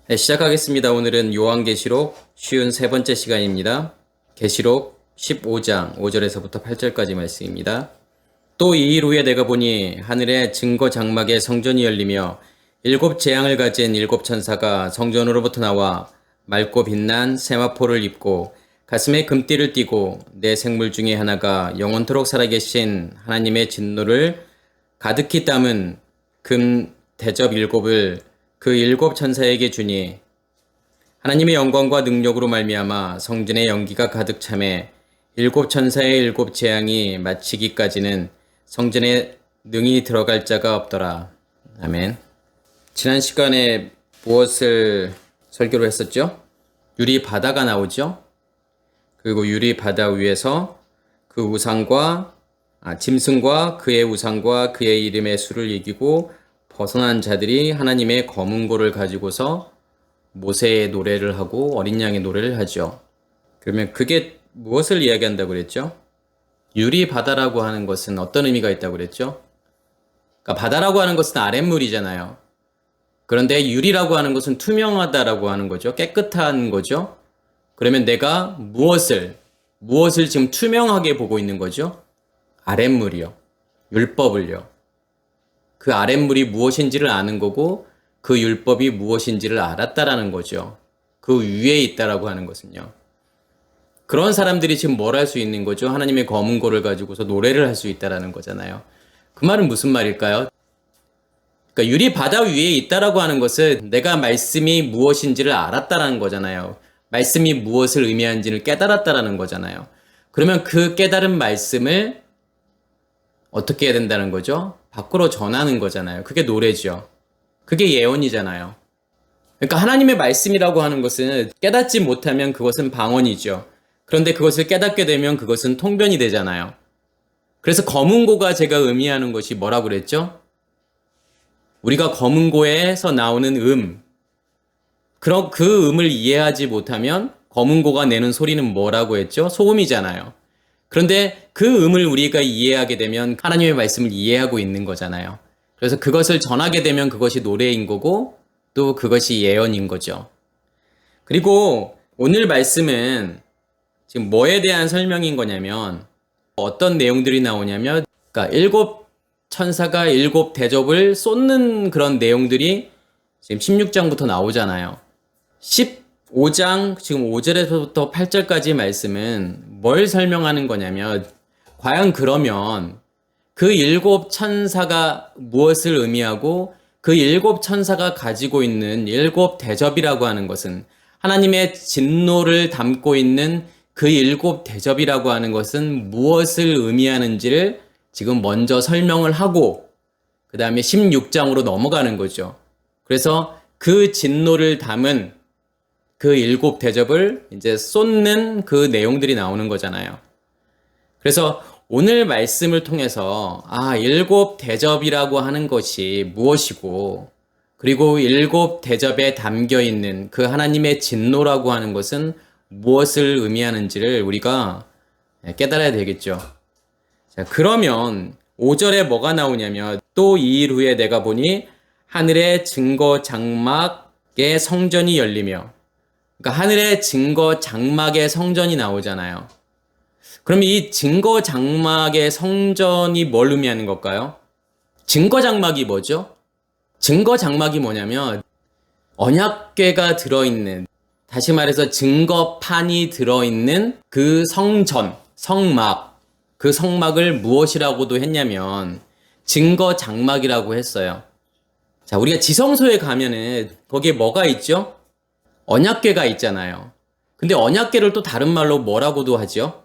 네, 시작하겠습니다. 오늘은 요한계시록 53번째 시간입니다. 계시록 15장 5절에서부터 8절까지 말씀입니다. 또 이 일 후에 내가 보니 하늘의 증거 장막의 성전이 열리며 일곱 재앙을 가진 일곱 천사가 성전으로부터 나와 맑고 빛난 세마포를 입고 가슴에 금띠를 띠고 네 생물 중에 하나가 영원토록 살아계신 하나님의 진노를 가득히 담은 금 대접 일곱을 그 일곱 천사에게 주니 하나님의 영광과 능력으로 말미암아 성전의 연기가 가득 차매 일곱 천사의 일곱 재앙이 마치기까지는 성전에 능히 들어갈 자가 없더라. 아멘. 지난 시간에 무엇을 설교를 했었죠? 유리 바다가 나오죠? 그리고 유리 바다 위에서 그 우상과 짐승과 그의 우상과 그의 이름의 수를 이기고 벗어난 자들이 하나님의 검은고를 가지고서 모세의 노래를 하고 어린 양의 노래를 하죠. 그러면 그게 무엇을 이야기한다고 그랬죠? 유리 바다라고 하는 것은 어떤 의미가 있다고 그랬죠? 그러니까 바다라고 하는 것은 아랫물이잖아요. 그런데 유리라고 하는 것은 투명하다라고 하는 거죠. 깨끗한 거죠. 그러면 내가 무엇을 지금 투명하게 보고 있는 거죠? 아랫물이요. 율법을요. 그 아랫물이 무엇인지를 아는 거고 그 율법이 무엇인지를 알았다라는 거죠. 그 위에 있다라고 하는 것은요. 그런 사람들이 지금 뭘 할 수 있는 거죠? 하나님의 검은고를 가지고서 노래를 할 수 있다라는 거잖아요. 그 말은 무슨 말일까요? 그러니까 유리 바다 위에 있다라고 하는 것은 내가 말씀이 무엇인지를 알았다라는 거잖아요. 말씀이 무엇을 의미하는지를 깨달았다라는 거잖아요. 그러면 그 깨달은 말씀을 어떻게 해야 된다는 거죠? 밖으로 전하는 거잖아요. 그게 노래죠. 그게 예언이잖아요. 그러니까 하나님의 말씀이라고 하는 것은 깨닫지 못하면 그것은 방언이죠. 그런데 그것을 깨닫게 되면 그것은 통변이 되잖아요. 그래서 검은고가 제가 의미하는 것이 뭐라고 그랬죠? 우리가 검은고에서 나오는 그런 그 음을 이해하지 못하면 검은고가 내는 소리는 뭐라고 했죠? 소음이잖아요. 그런데 그 음을 우리가 이해하게 되면 하나님의 말씀을 이해하고 있는 거잖아요. 그래서 그것을 전하게 되면 그것이 노래인 거고 또 그것이 예언인 거죠. 그리고 오늘 말씀은 지금 뭐에 대한 설명인 거냐면 어떤 내용들이 나오냐면 그러니까 일곱 천사가 일곱 대접을 쏟는 그런 내용들이 지금 16장부터 나오잖아요. 15장 지금 5절에서부터 8절까지 말씀은 뭘 설명하는 거냐면 과연 그러면 그 일곱 천사가 무엇을 의미하고 그 일곱 천사가 가지고 있는 일곱 대접이라고 하는 것은 하나님의 진노를 담고 있는 그 일곱 대접이라고 하는 것은 무엇을 의미하는지를 지금 먼저 설명을 하고 그 다음에 16장으로 넘어가는 거죠. 그래서 그 진노를 담은 그 일곱 대접을 이제 쏟는 그 내용들이 나오는 거잖아요. 그래서 오늘 말씀을 통해서 일곱 대접이라고 하는 것이 무엇이고 그리고 일곱 대접에 담겨 있는 그 하나님의 진노라고 하는 것은 무엇을 의미하는지를 우리가 깨달아야 되겠죠. 자, 그러면 5절에 뭐가 나오냐면 또 이 일 후에 내가 보니 하늘의 증거 장막의 성전이 열리며 그러니까 하늘의 증거 장막의 성전이 나오잖아요. 그럼 이 증거 장막의 성전이 뭘 의미하는 걸까요? 증거 장막이 뭐죠? 증거 장막이 뭐냐면 언약궤가 들어있는 다시 말해서 증거판이 들어있는 그 성전, 성막 그 성막을 무엇이라고도 했냐면 증거 장막이라고 했어요. 자, 우리가 지성소에 가면은 거기에 뭐가 있죠? 언약궤가 있잖아요. 근데 언약궤를 또 다른 말로 뭐라고도 하죠?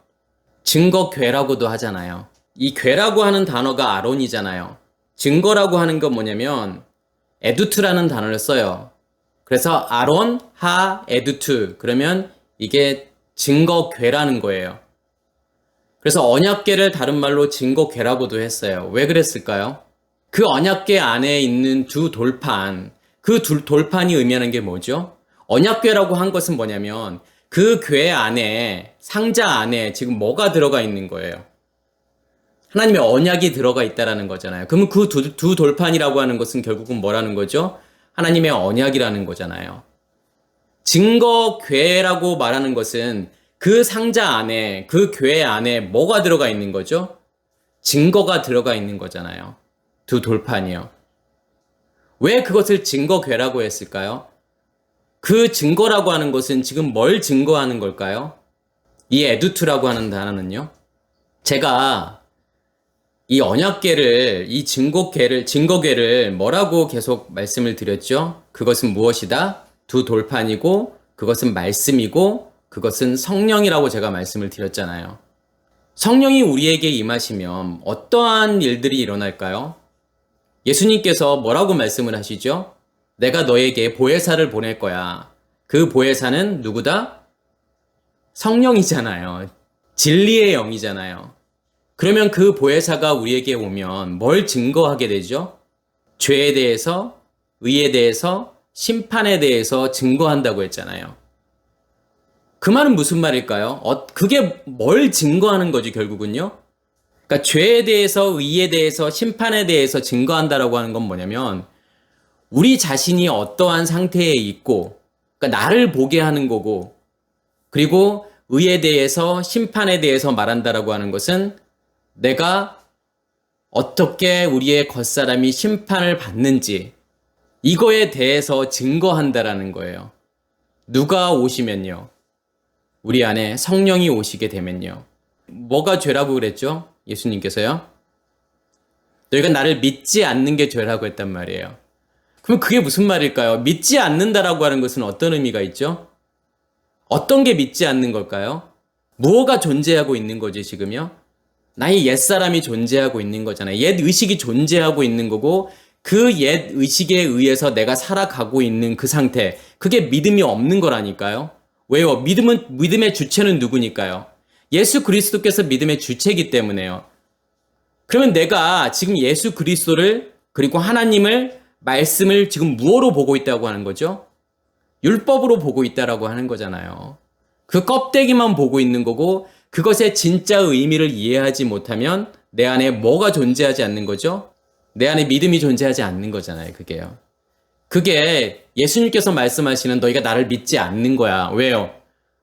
증거궤라고도 하잖아요. 이 궤라고 하는 단어가 아론이잖아요. 증거라고 하는 건 뭐냐면 에두트라는 단어를 써요. 그래서 아론 하 에두트 그러면 이게 증거궤라는 거예요. 그래서 언약궤를 다른 말로 증거궤라고도 했어요. 왜 그랬을까요? 그 언약궤 안에 있는 두 돌판, 그 두 돌판이 의미하는 게 뭐죠? 언약궤라고 한 것은 뭐냐면 그 궤 안에, 상자 안에 지금 뭐가 들어가 있는 거예요? 하나님의 언약이 들어가 있다라는 거잖아요. 그러면 그 두 돌판이라고 하는 것은 결국은 뭐라는 거죠? 하나님의 언약이라는 거잖아요. 증거궤라고 말하는 것은 그 상자 안에, 그 궤 안에 뭐가 들어가 있는 거죠? 증거가 들어가 있는 거잖아요. 두 돌판이요. 왜 그것을 증거궤라고 했을까요? 그 증거라고 하는 것은 지금 뭘 증거하는 걸까요? 이 에두투라고 하는 단어는요. 제가 이 언약궤를, 이 증거궤를 뭐라고 계속 말씀을 드렸죠? 그것은 무엇이다? 두 돌판이고, 그것은 말씀이고, 그것은 성령이라고 제가 말씀을 드렸잖아요. 성령이 우리에게 임하시면 어떠한 일들이 일어날까요? 예수님께서 뭐라고 말씀을 하시죠? 내가 너에게 보혜사를 보낼 거야. 그 보혜사는 누구다? 성령이잖아요. 진리의 영이잖아요. 그러면 그 보혜사가 우리에게 오면 뭘 증거하게 되죠? 죄에 대해서, 의에 대해서, 심판에 대해서 증거한다고 했잖아요. 그 말은 무슨 말일까요? 그게 뭘 증거하는 거지, 결국은요? 그러니까 죄에 대해서, 의에 대해서, 심판에 대해서 증거한다라고 하는 건 뭐냐면 우리 자신이 어떠한 상태에 있고, 그러니까 나를 보게 하는 거고, 그리고 의에 대해서, 심판에 대해서 말한다라고 하는 것은 내가 어떻게 우리의 겉사람이 심판을 받는지 이거에 대해서 증거한다라는 거예요. 누가 오시면요. 우리 안에 성령이 오시게 되면요. 뭐가 죄라고 그랬죠? 예수님께서요. 너희가 나를 믿지 않는 게 죄라고 했단 말이에요. 그럼 그게 무슨 말일까요? 믿지 않는다라고 하는 것은 어떤 의미가 있죠? 어떤 게 믿지 않는 걸까요? 무엇가 존재하고 있는 거지 지금요? 나의 옛사람이 존재하고 있는 거잖아요. 옛 의식이 존재하고 있는 거고 그 옛 의식에 의해서 내가 살아가고 있는 그 상태, 그게 믿음이 없는 거라니까요. 왜요? 믿음의 주체는 누구니까요? 예수 그리스도께서 믿음의 주체이기 때문에요. 그러면 내가 지금 예수 그리스도를 그리고 하나님을 말씀을 지금 무엇으로 보고 있다고 하는 거죠? 율법으로 보고 있다라고 하는 거잖아요. 그 껍데기만 보고 있는 거고 그것의 진짜 의미를 이해하지 못하면 내 안에 뭐가 존재하지 않는 거죠? 내 안에 믿음이 존재하지 않는 거잖아요. 그게요. 그게 예수님께서 말씀하시는 너희가 나를 믿지 않는 거야. 왜요?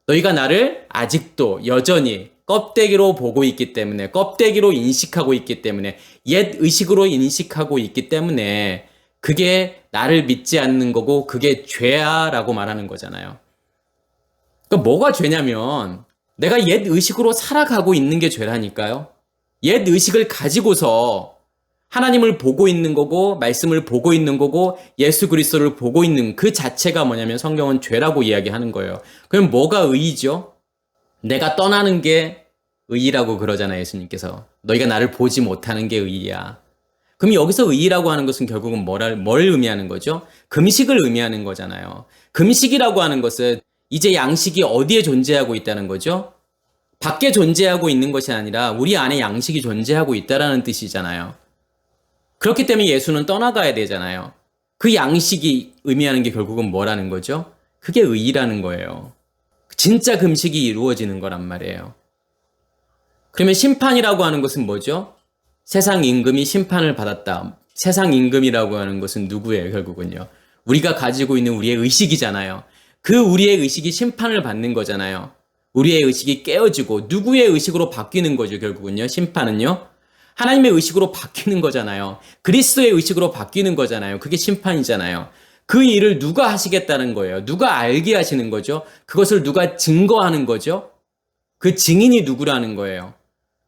너희가 나를 아직도 여전히 껍데기로 보고 있기 때문에, 껍데기로 인식하고 있기 때문에, 옛 의식으로 인식하고 있기 때문에 그게 나를 믿지 않는 거고 그게 죄야 라고 말하는 거잖아요. 그러니까 뭐가 죄냐면 내가 옛 의식으로 살아가고 있는 게 죄라니까요. 옛 의식을 가지고서 하나님을 보고 있는 거고 말씀을 보고 있는 거고 예수 그리스도를 보고 있는 그 자체가 뭐냐면 성경은 죄라고 이야기하는 거예요. 그럼 뭐가 의이죠? 내가 떠나는 게 의이라고 그러잖아요. 예수님께서. 너희가 나를 보지 못하는 게 의이야. 그럼 여기서 의이라고 하는 것은 결국은 뭘 의미하는 거죠? 금식을 의미하는 거잖아요. 금식이라고 하는 것은 이제 양식이 어디에 존재하고 있다는 거죠? 밖에 존재하고 있는 것이 아니라 우리 안에 양식이 존재하고 있다는 뜻이잖아요. 그렇기 때문에 예수는 떠나가야 되잖아요. 그 양식이 의미하는 게 결국은 뭐라는 거죠? 그게 의의라는 거예요. 진짜 금식이 이루어지는 거란 말이에요. 그러면 심판이라고 하는 것은 뭐죠? 세상 임금이 심판을 받았다. 세상 임금이라고 하는 것은 누구예요, 결국은요? 우리가 가지고 있는 우리의 의식이잖아요. 그 우리의 의식이 심판을 받는 거잖아요. 우리의 의식이 깨어지고 누구의 의식으로 바뀌는 거죠, 결국은요? 심판은요? 하나님의 의식으로 바뀌는 거잖아요. 그리스도의 의식으로 바뀌는 거잖아요. 그게 심판이잖아요. 그 일을 누가 하시겠다는 거예요? 누가 알게 하시는 거죠? 그것을 누가 증거하는 거죠? 그 증인이 누구라는 거예요?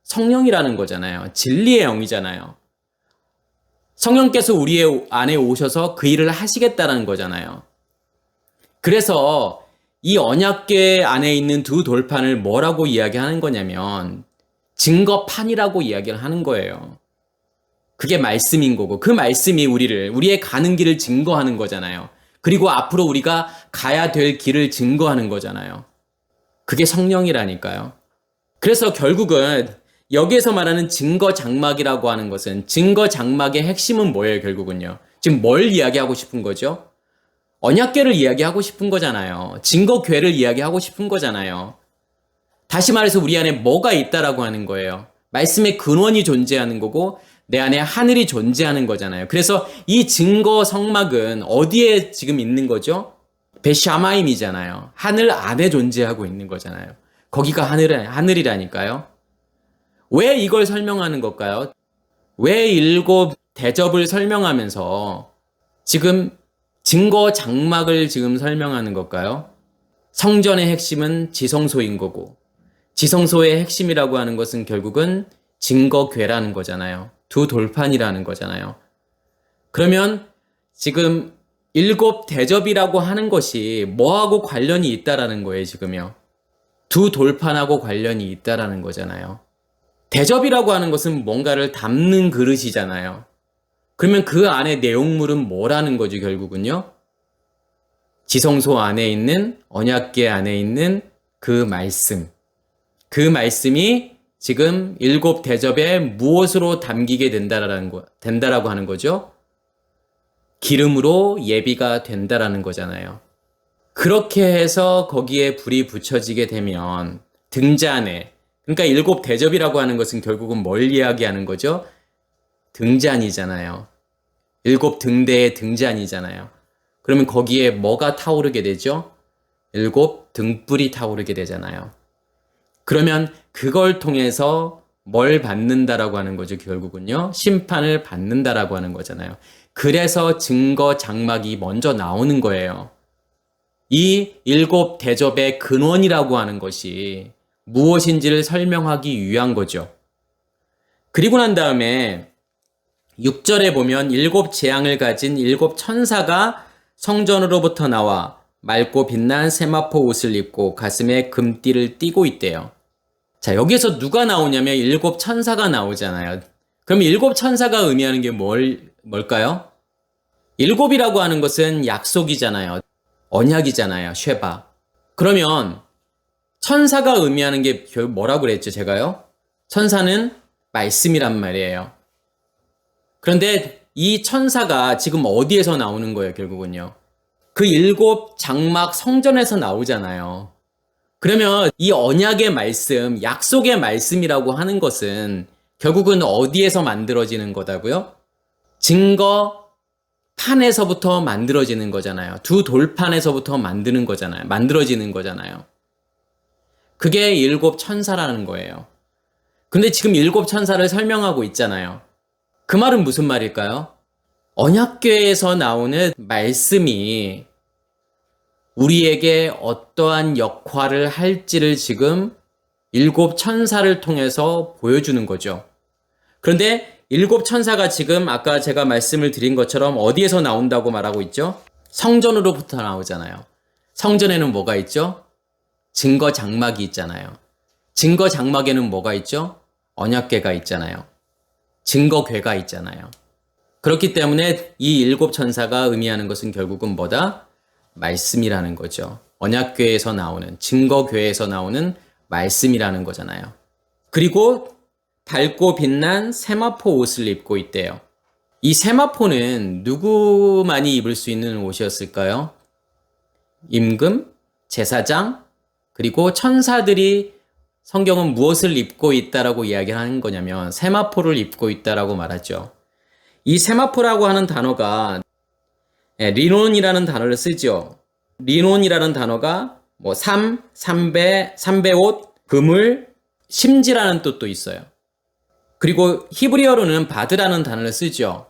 성령이라는 거잖아요. 진리의 영이잖아요. 성령께서 우리의 안에 오셔서 그 일을 하시겠다는 거잖아요. 그래서 이 언약궤 안에 있는 두 돌판을 뭐라고 이야기하는 거냐면 증거판이라고 이야기를 하는 거예요. 그게 말씀인 거고 그 말씀이 우리의 가는 길을 증거하는 거잖아요. 그리고 앞으로 우리가 가야 될 길을 증거하는 거잖아요. 그게 성령이라니까요. 그래서 결국은 여기에서 말하는 증거 장막이라고 하는 것은 증거 장막의 핵심은 뭐예요, 결국은요? 지금 뭘 이야기하고 싶은 거죠? 언약궤를 이야기하고 싶은 거잖아요. 증거궤를 이야기하고 싶은 거잖아요. 다시 말해서 우리 안에 뭐가 있다라고 하는 거예요. 말씀의 근원이 존재하는 거고 내 안에 하늘이 존재하는 거잖아요. 그래서 이 증거 성막은 어디에 지금 있는 거죠? 베샤마임이잖아요. 하늘 안에 존재하고 있는 거잖아요. 거기가 하늘이라니까요. 왜 이걸 설명하는 걸까요? 왜 일곱 대접을 설명하면서 지금 증거 장막을 지금 설명하는 걸까요? 성전의 핵심은 지성소인 거고, 지성소의 핵심이라고 하는 것은 결국은 증거궤라는 거잖아요. 두 돌판이라는 거잖아요. 그러면 지금 일곱 대접이라고 하는 것이 뭐하고 관련이 있다라는 거예요, 지금요. 두 돌판하고 관련이 있다라는 거잖아요. 대접이라고 하는 것은 뭔가를 담는 그릇이잖아요. 그러면 그 안에 내용물은 뭐라는 거죠, 결국은요? 지성소 안에 있는, 언약궤 안에 있는 그 말씀. 그 말씀이 지금 일곱 대접에 무엇으로 담기게 된다라고 하는 거죠? 기름으로 예비가 된다라는 거잖아요. 그렇게 해서 거기에 불이 붙여지게 되면 등잔에, 그러니까 일곱 대접이라고 하는 것은 결국은 뭘 이야기하는 거죠? 등잔이잖아요. 일곱 등대의 등잔이잖아요. 그러면 거기에 뭐가 타오르게 되죠? 일곱 등불이 타오르게 되잖아요. 그러면 그걸 통해서 뭘 받는다라고 하는 거죠, 결국은요? 심판을 받는다라고 하는 거잖아요. 그래서 증거 장막이 먼저 나오는 거예요. 이 일곱 대접의 근원이라고 하는 것이 무엇인지를 설명하기 위한 거죠. 그리고 난 다음에 6절에 보면 일곱 재앙을 가진 일곱 천사가 성전으로부터 나와 맑고 빛난 세마포 옷을 입고 가슴에 금띠를 띠고 있대요. 자, 여기서 누가 나오냐면 일곱 천사가 나오잖아요. 그럼 일곱 천사가 의미하는 게 뭘까요? 일곱이라고 하는 것은 약속이잖아요. 언약이잖아요. 쉐바. 그러면 천사가 의미하는 게 뭐라고 그랬죠, 제가요? 천사는 말씀이란 말이에요. 그런데 이 천사가 지금 어디에서 나오는 거예요, 결국은요? 그 일곱 장막 성전에서 나오잖아요. 그러면 이 언약의 말씀, 약속의 말씀이라고 하는 것은 결국은 어디에서 만들어지는 거다고요? 증거판에서부터 만들어지는 거잖아요. 두 돌판에서부터 만들어지는 거잖아요. 그게 일곱 천사라는 거예요. 근데 지금 일곱 천사를 설명하고 있잖아요. 그 말은 무슨 말일까요? 언약궤에서 나오는 말씀이 우리에게 어떠한 역할을 할지를 지금 일곱 천사를 통해서 보여주는 거죠. 그런데 일곱 천사가 지금 아까 제가 말씀을 드린 것처럼 어디에서 나온다고 말하고 있죠? 성전으로부터 나오잖아요. 성전에는 뭐가 있죠? 증거 장막이 있잖아요. 증거 장막에는 뭐가 있죠? 언약궤가 있잖아요. 증거궤가 있잖아요. 그렇기 때문에 이 일곱 천사가 의미하는 것은 결국은 뭐다? 말씀이라는 거죠. 언약궤에서 나오는, 증거궤에서 나오는 말씀이라는 거잖아요. 그리고 밝고 빛난 세마포 옷을 입고 있대요. 이 세마포는 누구만이 입을 수 있는 옷이었을까요? 임금, 제사장, 그리고 천사들이 성경은 무엇을 입고 있다라고 이야기하는 거냐면 세마포를 입고 있다라고 말하죠. 이 세마포라고 하는 단어가 리논이라는 단어를 쓰죠. 리논이라는 단어가 삼배옷, 그물, 심지라는 뜻도 있어요. 그리고 히브리어로는 바드라는 단어를 쓰죠.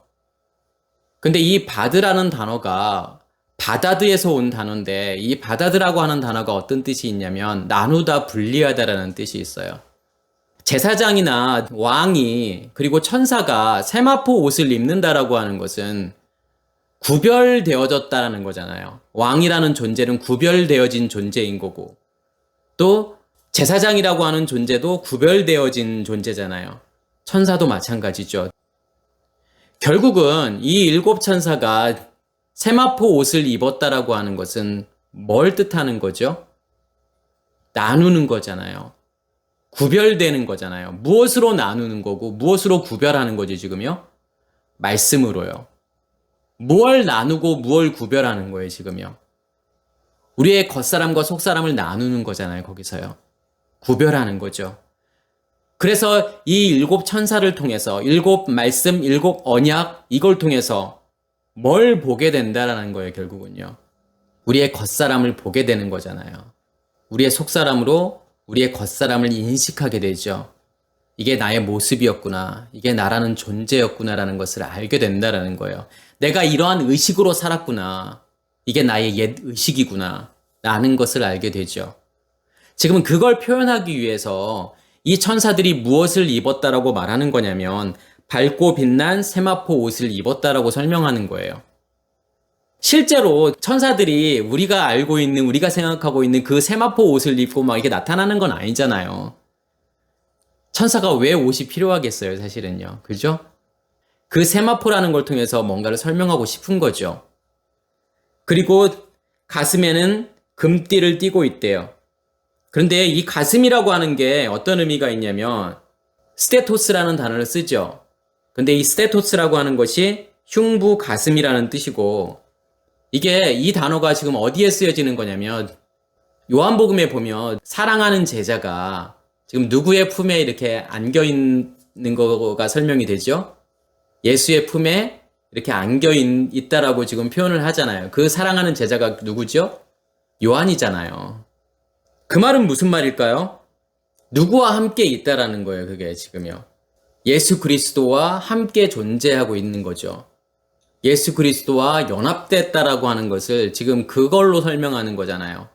근데 이 바드라는 단어가 바다드에서 온 단어인데 이 바다드라고 하는 단어가 어떤 뜻이 있냐면 나누다, 분리하다라는 뜻이 있어요. 제사장이나 왕이 그리고 천사가 세마포 옷을 입는다라고 하는 것은 구별되어졌다라는 거잖아요. 왕이라는 존재는 구별되어진 존재인 거고 또 제사장이라고 하는 존재도 구별되어진 존재잖아요. 천사도 마찬가지죠. 결국은 이 일곱 천사가 세마포 옷을 입었다라고 하는 것은 뭘 뜻하는 거죠? 나누는 거잖아요. 구별되는 거잖아요. 무엇으로 나누는 거고 무엇으로 구별하는 거지 지금요? 말씀으로요. 무엇을 나누고 무엇을 구별하는 거예요 지금요? 우리의 겉사람과 속사람을 나누는 거잖아요 거기서요. 구별하는 거죠. 그래서 이 일곱 천사를 통해서 일곱 말씀, 일곱 언약 이걸 통해서 뭘 보게 된다라는 거예요 결국은요. 우리의 겉사람을 보게 되는 거잖아요. 우리의 속사람으로 우리의 겉사람을 인식하게 되죠. 이게 나의 모습이었구나. 이게 나라는 존재였구나라는 것을 알게 된다라는 거예요. 내가 이러한 의식으로 살았구나. 이게 나의 옛 의식이구나. 라는 것을 알게 되죠. 지금은 그걸 표현하기 위해서 이 천사들이 무엇을 입었다라고 말하는 거냐면 밝고 빛난 세마포 옷을 입었다라고 설명하는 거예요. 실제로 천사들이 우리가 알고 있는, 우리가 생각하고 있는 그 세마포 옷을 입고 막 이렇게 나타나는 건 아니잖아요. 천사가 왜 옷이 필요하겠어요, 사실은요. 그죠? 그 세마포라는 걸 통해서 뭔가를 설명하고 싶은 거죠. 그리고 가슴에는 금띠를 띠고 있대요. 그런데 이 가슴이라고 하는 게 어떤 의미가 있냐면 스테토스라는 단어를 쓰죠. 근데 이 스테토스라고 하는 것이 흉부 가슴이라는 뜻이고 이게 이 단어가 지금 어디에 쓰여지는 거냐면 요한복음에 보면 사랑하는 제자가 지금 누구의 품에 이렇게 안겨 있는 거가 설명이 되죠? 예수의 품에 이렇게 안겨 있다라고 지금 표현을 하잖아요. 그 사랑하는 제자가 누구죠? 요한이잖아요. 그 말은 무슨 말일까요? 누구와 함께 있다라는 거예요, 그게 지금요. 예수 그리스도와 함께 존재하고 있는 거죠. 예수 그리스도와 연합됐다라고 하는 것을 지금 그걸로 설명하는 거잖아요.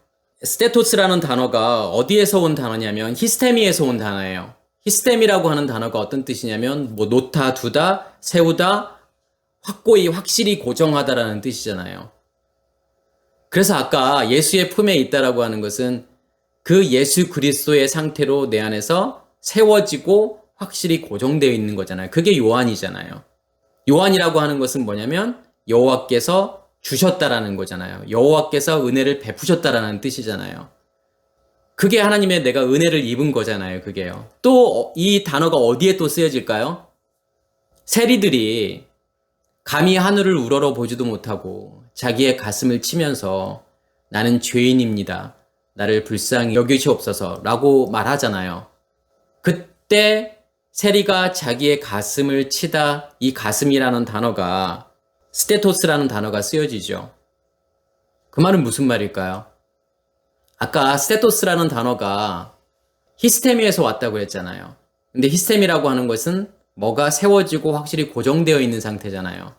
스테토스라는 단어가 어디에서 온 단어냐면 히스테미에서 온 단어예요. 히스테미라고 하는 단어가 어떤 뜻이냐면 뭐 놓다, 두다, 세우다, 확고히, 확실히 고정하다라는 뜻이잖아요. 그래서 아까 예수의 품에 있다라고 하는 것은 그 예수 그리스도의 상태로 내 안에서 세워지고 확실히 고정되어 있는 거잖아요. 그게 요한이잖아요. 요한이라고 하는 것은 뭐냐면 여호와께서 주셨다라는 거잖아요. 여호와께서 은혜를 베푸셨다라는 뜻이잖아요. 그게 하나님의 내가 은혜를 입은 거잖아요. 그게요. 또 이 단어가 어디에 또 쓰여질까요? 세리들이 감히 하늘을 우러러 보지도 못하고 자기의 가슴을 치면서 나는 죄인입니다. 나를 불쌍히 여기시옵소서 라고 말하잖아요. 그때 세리가 자기의 가슴을 치다 이 가슴이라는 단어가 스테토스라는 단어가 쓰여지죠. 그 말은 무슨 말일까요? 아까 스테토스라는 단어가 히스테미에서 왔다고 했잖아요. 근데 히스테미라고 하는 것은 뭐가 세워지고 확실히 고정되어 있는 상태잖아요.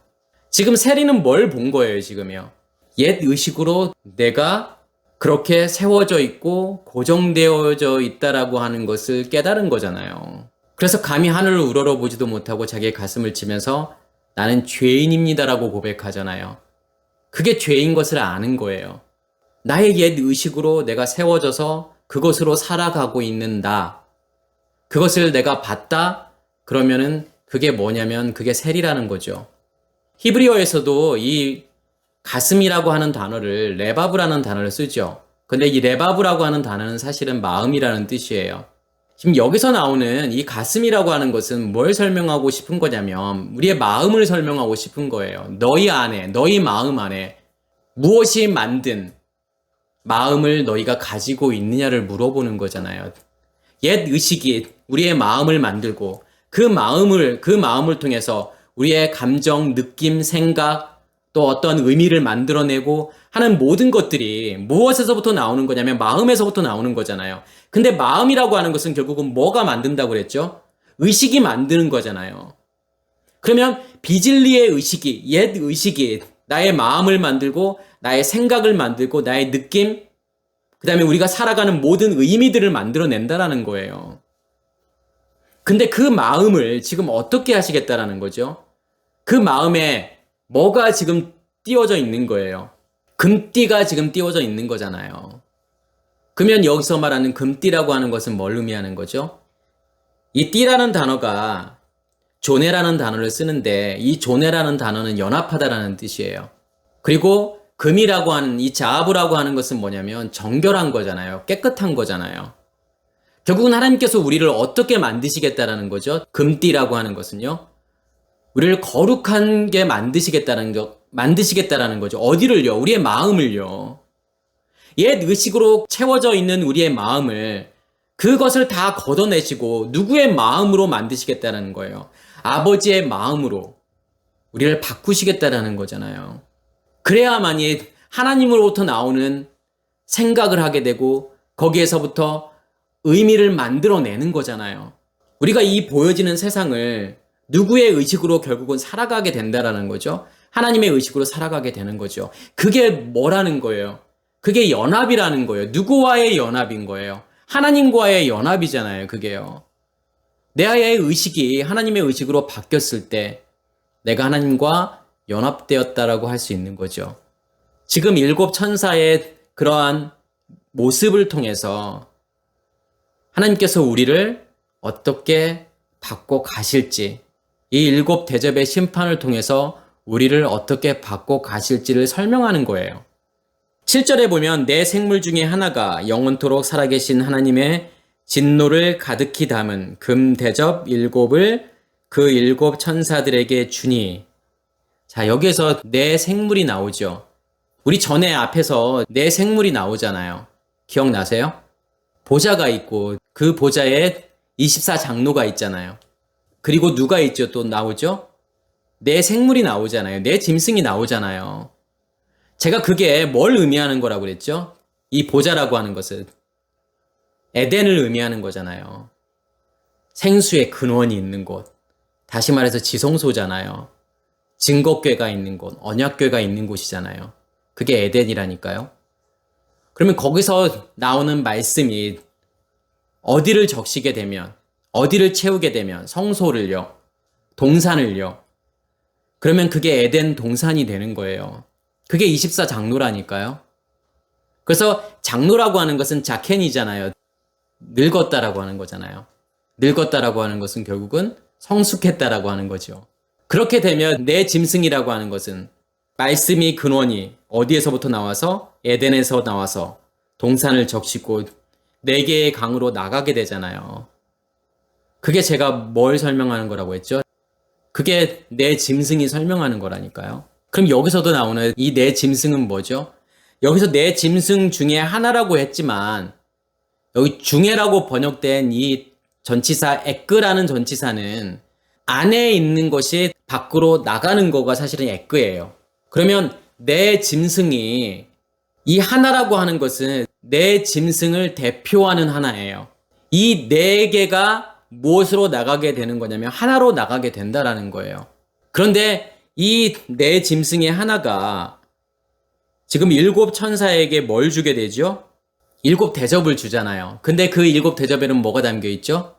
지금 세리는 뭘 본 거예요, 지금요? 옛 의식으로 내가 그렇게 세워져 있고 고정되어져 있다라고 하는 것을 깨달은 거잖아요. 그래서 감히 하늘을 우러러 보지도 못하고 자기의 가슴을 치면서 나는 죄인입니다라고 고백하잖아요. 그게 죄인 것을 아는 거예요. 나의 옛 의식으로 내가 세워져서 그것으로 살아가고 있는 나. 그것을 내가 봤다? 그러면은 그게 뭐냐면 그게 셀이라는 거죠. 히브리어에서도 이 가슴이라고 하는 단어를 레바브라는 단어를 쓰죠. 근데 이 레바브라고 하는 단어는 사실은 마음이라는 뜻이에요. 지금 여기서 나오는 이 가슴이라고 하는 것은 뭘 설명하고 싶은 거냐면 우리의 마음을 설명하고 싶은 거예요. 너희 안에, 너희 마음 안에 무엇이 만든 마음을 너희가 가지고 있느냐를 물어보는 거잖아요. 옛 의식이 우리의 마음을 만들고 그 마음을 통해서 우리의 감정, 느낌, 생각 또 어떤 의미를 만들어내고 하는 모든 것들이 무엇에서부터 나오는 거냐면 마음에서부터 나오는 거잖아요. 근데 마음이라고 하는 것은 결국은 뭐가 만든다고 그랬죠? 의식이 만드는 거잖아요. 그러면 비진리의 의식이, 옛 의식이 나의 마음을 만들고 나의 생각을 만들고 나의 느낌, 그 다음에 우리가 살아가는 모든 의미들을 만들어낸다라는 거예요. 근데 그 마음을 지금 어떻게 하시겠다라는 거죠? 그 마음에 뭐가 지금 띄워져 있는 거예요? 금띠가 지금 띄워져 있는 거잖아요. 그러면 여기서 말하는 금띠라고 하는 것은 뭘 의미하는 거죠? 이 띠라는 단어가 조네라는 단어를 쓰는데 이 조네라는 단어는 연합하다라는 뜻이에요. 그리고 금이라고 하는 이 자아부라고 하는 것은 뭐냐면 정결한 거잖아요. 깨끗한 거잖아요. 결국은 하나님께서 우리를 어떻게 만드시겠다라는 거죠? 금띠라고 하는 것은요. 우리를 거룩하게 만드시겠다라는 거죠. 어디를요? 우리의 마음을요. 옛 의식으로 채워져 있는 우리의 마음을 그것을 다 걷어내시고 누구의 마음으로 만드시겠다는 거예요. 아버지의 마음으로 우리를 바꾸시겠다라는 거잖아요. 그래야만이 하나님으로부터 나오는 생각을 하게 되고 거기에서부터 의미를 만들어내는 거잖아요. 우리가 이 보여지는 세상을 누구의 의식으로 결국은 살아가게 된다라는 거죠. 하나님의 의식으로 살아가게 되는 거죠. 그게 뭐라는 거예요? 그게 연합이라는 거예요. 누구와의 연합인 거예요? 하나님과의 연합이잖아요. 그게요. 내 의식이 하나님의 의식으로 바뀌었을 때 내가 하나님과 연합되었다라고 할 수 있는 거죠. 지금 일곱 천사의 그러한 모습을 통해서 하나님께서 우리를 어떻게 받고 가실지, 이 일곱 대접의 심판을 통해서 우리를 어떻게 받고 가실지를 설명하는 거예요. 7절에 보면 내 생물 중에 하나가 영원토록 살아계신 하나님의 진노를 가득히 담은 금 대접 일곱을 그 일곱 천사들에게 주니. 자, 여기에서 내 생물이 나오죠. 우리 전에 앞에서 내 생물이 나오잖아요. 기억나세요? 보좌가 있고 그 보좌에 24장로가 있잖아요. 그리고 누가 있죠? 또 나오죠? 내 생물이 나오잖아요. 내 짐승이 나오잖아요. 제가 그게 뭘 의미하는 거라고 그랬죠? 이 보좌라고 하는 것은 에덴을 의미하는 거잖아요. 생수의 근원이 있는 곳. 다시 말해서 지성소잖아요. 증거궤가 있는 곳, 언약궤가 있는 곳이잖아요. 그게 에덴이라니까요. 그러면 거기서 나오는 말씀이 어디를 적시게 되면, 어디를 채우게 되면 성소를요, 동산을요. 그러면 그게 에덴 동산이 되는 거예요. 그게 24장로라니까요. 그래서 장로라고 하는 것은 자켄이잖아요. 늙었다라고 하는 거잖아요. 늙었다라고 하는 것은 결국은 성숙했다라고 하는 거죠. 그렇게 되면 내 짐승이라고 하는 것은 말씀이 근원이 어디에서부터 나와서 에덴에서 나와서 동산을 적시고 네 개의 강으로 나가게 되잖아요. 그게 제가 뭘 설명하는 거라고 했죠? 그게 내 짐승이 설명하는 거라니까요. 그럼 여기서도 나오는 이 내 짐승은 뭐죠? 여기서 내 짐승 중에 하나라고 했지만 여기 중에라고 번역된 이 전치사 에끄라는 전치사는 안에 있는 것이 밖으로 나가는 거가 사실은 에끄예요. 그러면 내 짐승이 이 하나라고 하는 것은 내 짐승을 대표하는 하나예요. 이 네 개가 무엇으로 나가게 되는 거냐면 하나로 나가게 된다라는 거예요. 그런데 이 내 짐승의 하나가 지금 일곱 천사에게 뭘 주게 되죠? 일곱 대접을 주잖아요. 근데 그 일곱 대접에는 뭐가 담겨 있죠?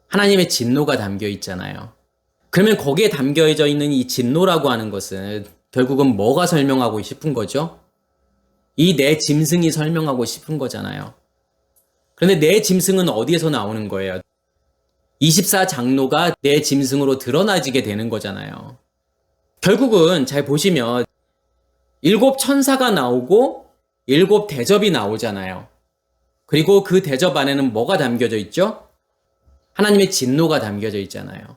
하나님의 진노가 담겨 있잖아요. 그러면 거기에 담겨져 있는 이 진노라고 하는 것은 결국은 뭐가 설명하고 싶은 거죠? 이 내 짐승이 설명하고 싶은 거잖아요. 그런데 내 짐승은 어디에서 나오는 거예요? 24장로가 내 짐승으로 드러나지게 되는 거잖아요. 결국은 잘 보시면 일곱 천사가 나오고 일곱 대접이 나오잖아요. 그리고 그 대접 안에는 뭐가 담겨져 있죠? 하나님의 진노가 담겨져 있잖아요.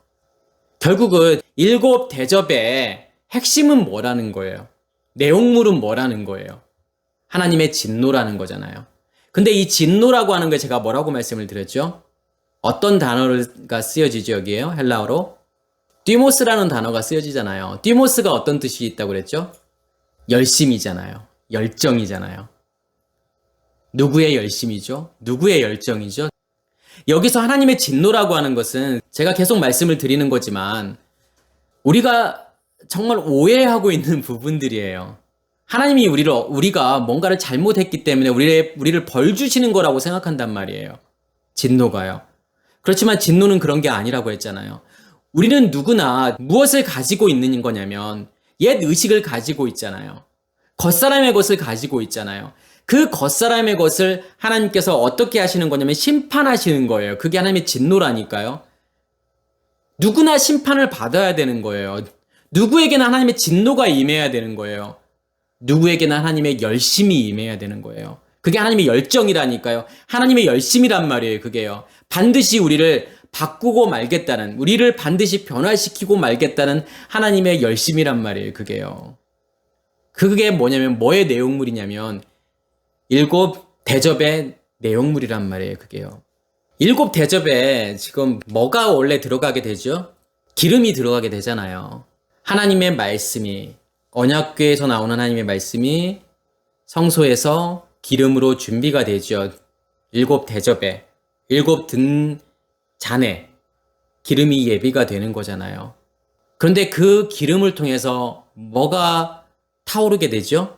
결국은 일곱 대접의 핵심은 뭐라는 거예요? 내용물은 뭐라는 거예요? 하나님의 진노라는 거잖아요. 근데 이 진노라고 하는 게 제가 뭐라고 말씀을 드렸죠? 어떤 단어가 쓰여지죠, 여기에요? 헬라어로? 띠모스라는 단어가 쓰여지잖아요. 띠모스가 어떤 뜻이 있다고 그랬죠? 열심이잖아요. 열정이잖아요. 누구의 열심이죠? 누구의 열정이죠? 여기서 하나님의 진노라고 하는 것은 제가 계속 말씀을 드리는 거지만 우리가 정말 오해하고 있는 부분들이에요. 하나님이 우리가 뭔가를 잘못했기 때문에 우리를 벌 주시는 거라고 생각한단 말이에요. 진노가요. 그렇지만 진노는 그런 게 아니라고 했잖아요. 우리는 누구나 무엇을 가지고 있는 거냐면 옛 의식을 가지고 있잖아요. 겉사람의 것을 가지고 있잖아요. 그 겉사람의 것을 하나님께서 어떻게 하시는 거냐면 심판하시는 거예요. 그게 하나님의 진노라니까요. 누구나 심판을 받아야 되는 거예요. 누구에게나 하나님의 진노가 임해야 되는 거예요. 누구에게나 하나님의 열심이 임해야 되는 거예요. 그게 하나님의 열정이라니까요. 하나님의 열심이란 말이에요. 그게요. 반드시 우리를 바꾸고 말겠다는, 우리를 반드시 변화시키고 말겠다는 하나님의 열심이란 말이에요. 그게요. 그게 뭐냐면 뭐의 내용물이냐면 일곱 대접의 내용물이란 말이에요. 그게요. 일곱 대접에 지금 뭐가 원래 들어가게 되죠? 기름이 들어가게 되잖아요. 하나님의 말씀이, 언약궤에서 나오는 하나님의 말씀이 성소에서 기름으로 준비가 되죠. 7대접에 7등잔에 기름이 예비가 되는 거잖아요. 그런데 그 기름을 통해서 뭐가 타오르게 되죠?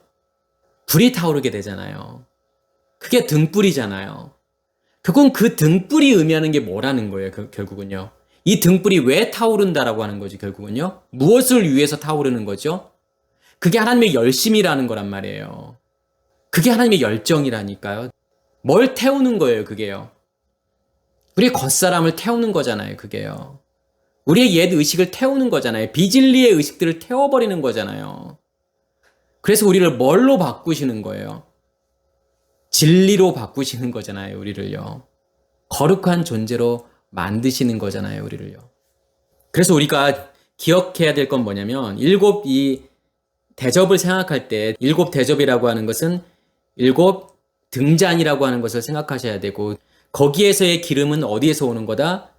불이 타오르게 되잖아요. 그게 등불이잖아요. 그건 그 등불이 의미하는 게 뭐라는 거예요, 결국은요. 이 등불이 왜 타오른다라고 하는 거지, 결국은요? 무엇을 위해서 타오르는 거죠? 그게 하나님의 열심이라는 거란 말이에요. 그게 하나님의 열정이라니까요. 뭘 태우는 거예요, 그게요? 우리의 겉사람을 태우는 거잖아요, 그게요. 우리의 옛 의식을 태우는 거잖아요. 비진리의 의식들을 태워버리는 거잖아요. 그래서 우리를 뭘로 바꾸시는 거예요? 진리로 바꾸시는 거잖아요, 우리를요. 거룩한 존재로 만드시는 거잖아요, 우리를요. 그래서 우리가 기억해야 될 건 뭐냐면, 이 대접을 생각할 때, 7대접이라고 하는 것은 7등잔이라고 하는 것을 생각하셔야 되고, 거기에서의 기름은 어디에서 오는 거다?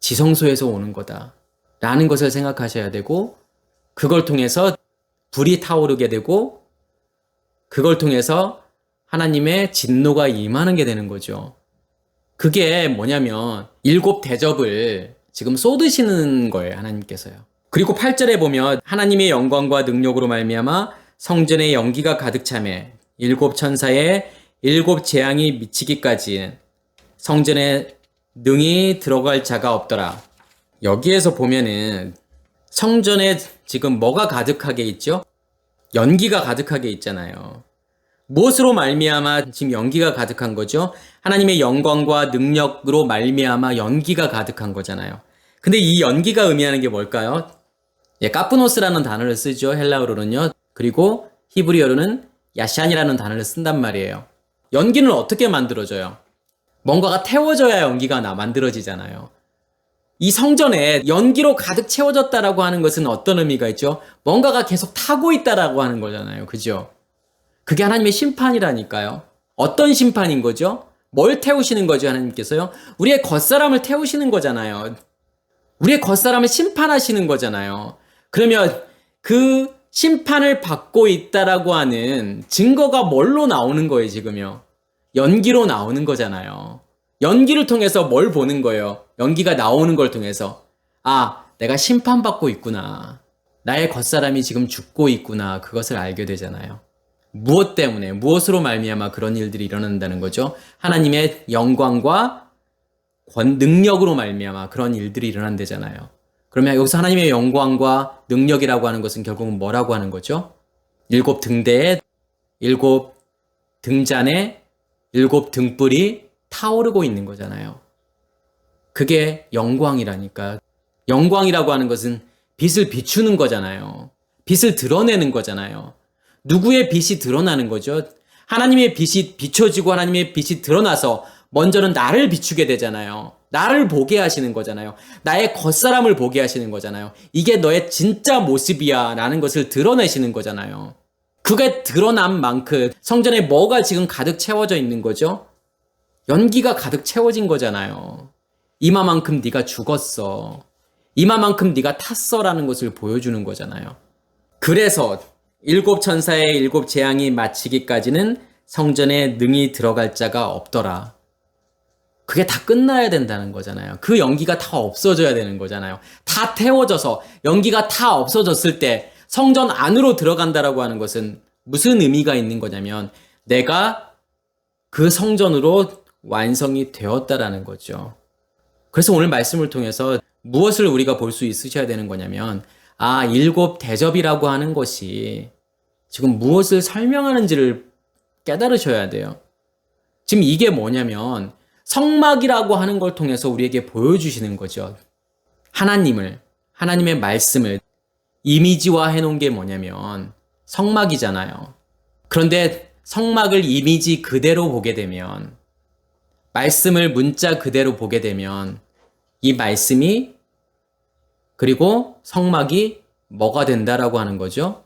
지성소에서 오는 거다. 라는 것을 생각하셔야 되고, 그걸 통해서 불이 타오르게 되고, 그걸 통해서 하나님의 진노가 임하는 게 되는 거죠. 그게 뭐냐면 7대접을 지금 쏟으시는 거예요, 하나님께서요. 그리고 8절에 보면 하나님의 영광과 능력으로 말미암아 성전에 연기가 가득 차매 7천사의 7재앙이 미치기까지 성전에 능히 들어갈 자가 없더라. 여기에서 보면은 성전에 지금 뭐가 가득하게 있죠? 연기가 가득하게 있잖아요. 무엇으로 말미암아 지금 연기가 가득한 거죠? 하나님의 영광과 능력으로 말미암아 연기가 가득한 거잖아요. 근데 이 연기가 의미하는 게 뭘까요? 까프노스라는 단어를 쓰죠. 헬라어로는요. 그리고 히브리어로는 야샨이라는 단어를 쓴단 말이에요. 연기는 어떻게 만들어져요? 뭔가가 태워져야 연기가 만들어지잖아요. 이 성전에 연기로 가득 채워졌다라고 하는 것은 어떤 의미가 있죠? 뭔가가 계속 타고 있다라고 하는 거잖아요. 그죠? 그게 하나님의 심판이라니까요. 어떤 심판인 거죠? 뭘 태우시는 거죠, 하나님께서요? 우리의 겉사람을 태우시는 거잖아요. 우리의 겉사람을 심판하시는 거잖아요. 그러면 그 심판을 받고 있다라고 하는 증거가 뭘로 나오는 거예요, 지금요? 연기로 나오는 거잖아요. 연기를 통해서 뭘 보는 거예요? 연기가 나오는 걸 통해서. 아, 내가 심판받고 있구나. 나의 겉사람이 지금 죽고 있구나. 그것을 알게 되잖아요. 무엇 때문에, 무엇으로 말미암아 그런 일들이 일어난다는 거죠? 하나님의 영광과 능력으로 말미암아 그런 일들이 일어난다잖아요. 그러면 여기서 하나님의 영광과 능력이라고 하는 것은 결국은 뭐라고 하는 거죠? 7등대에 7등잔에 7등불이 타오르고 있는 거잖아요. 그게 영광이라니까. 영광이라고 하는 것은 빛을 비추는 거잖아요. 빛을 드러내는 거잖아요. 누구의 빛이 드러나는 거죠? 하나님의 빛이 비춰지고 하나님의 빛이 드러나서 먼저는 나를 비추게 되잖아요. 나를 보게 하시는 거잖아요. 나의 겉사람을 보게 하시는 거잖아요. 이게 너의 진짜 모습이야 라는 것을 드러내시는 거잖아요. 그게 드러난 만큼 성전에 뭐가 지금 가득 채워져 있는 거죠? 연기가 가득 채워진 거잖아요. 이마만큼 네가 죽었어. 이마만큼 네가 탔어라는 것을 보여주는 거잖아요. 그래서 7천사의 7재앙이 마치기까지는 성전에 능히 들어갈 자가 없더라. 그게 다 끝나야 된다는 거잖아요. 그 연기가 다 없어져야 되는 거잖아요. 다 태워져서 연기가 다 없어졌을 때 성전 안으로 들어간다라고 하는 것은 무슨 의미가 있는 거냐면 내가 그 성전으로 완성이 되었다라는 거죠. 그래서 오늘 말씀을 통해서 무엇을 우리가 볼 수 있으셔야 되는 거냐면 7대접이라고 하는 것이 지금 무엇을 설명하는지를 깨달으셔야 돼요. 지금 이게 뭐냐면 성막이라고 하는 걸 통해서 우리에게 보여주시는 거죠. 하나님의 말씀을 이미지화 해놓은 게 뭐냐면 성막이잖아요. 그런데 성막을 이미지 그대로 보게 되면, 말씀을 문자 그대로 보게 되면 이 말씀이 그리고 성막이 뭐가 된다라고 하는 거죠?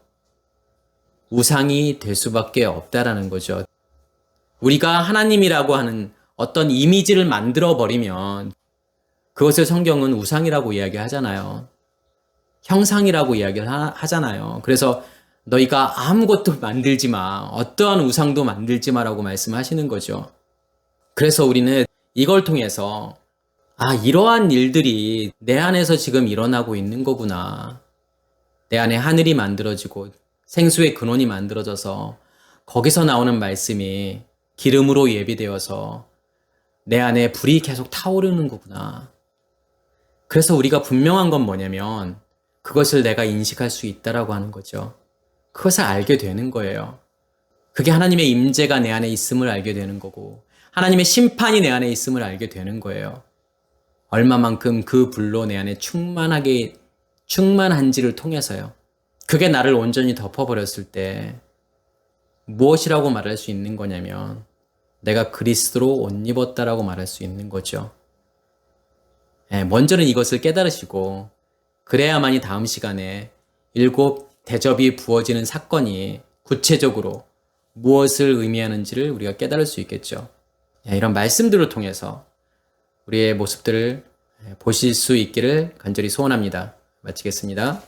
우상이 될 수밖에 없다라는 거죠. 우리가 하나님이라고 하는 어떤 이미지를 만들어 버리면 그것을 성경은 우상이라고 이야기하잖아요. 형상이라고 이야기를 하잖아요. 그래서 너희가 아무것도 만들지 마. 어떠한 우상도 만들지 마라고 말씀하시는 거죠. 그래서 우리는 이걸 통해서 이러한 일들이 내 안에서 지금 일어나고 있는 거구나. 내 안에 하늘이 만들어지고 생수의 근원이 만들어져서 거기서 나오는 말씀이 기름으로 예비되어서 내 안에 불이 계속 타오르는 거구나. 그래서 우리가 분명한 건 뭐냐면 그것을 내가 인식할 수 있다라고 하는 거죠. 그것을 알게 되는 거예요. 그게 하나님의 임재가 내 안에 있음을 알게 되는 거고 하나님의 심판이 내 안에 있음을 알게 되는 거예요. 얼마만큼 그 불로 내 안에 충만한지를 통해서요. 그게 나를 온전히 덮어버렸을 때 무엇이라고 말할 수 있는 거냐면 내가 그리스도로 옷 입었다라고 말할 수 있는 거죠. 먼저는 이것을 깨달으시고 그래야만이 다음 시간에 7 대접이 부어지는 사건이 구체적으로 무엇을 의미하는지를 우리가 깨달을 수 있겠죠. 이런 말씀들을 통해서 우리의 모습들을 보실 수 있기를 간절히 소원합니다. 마치겠습니다.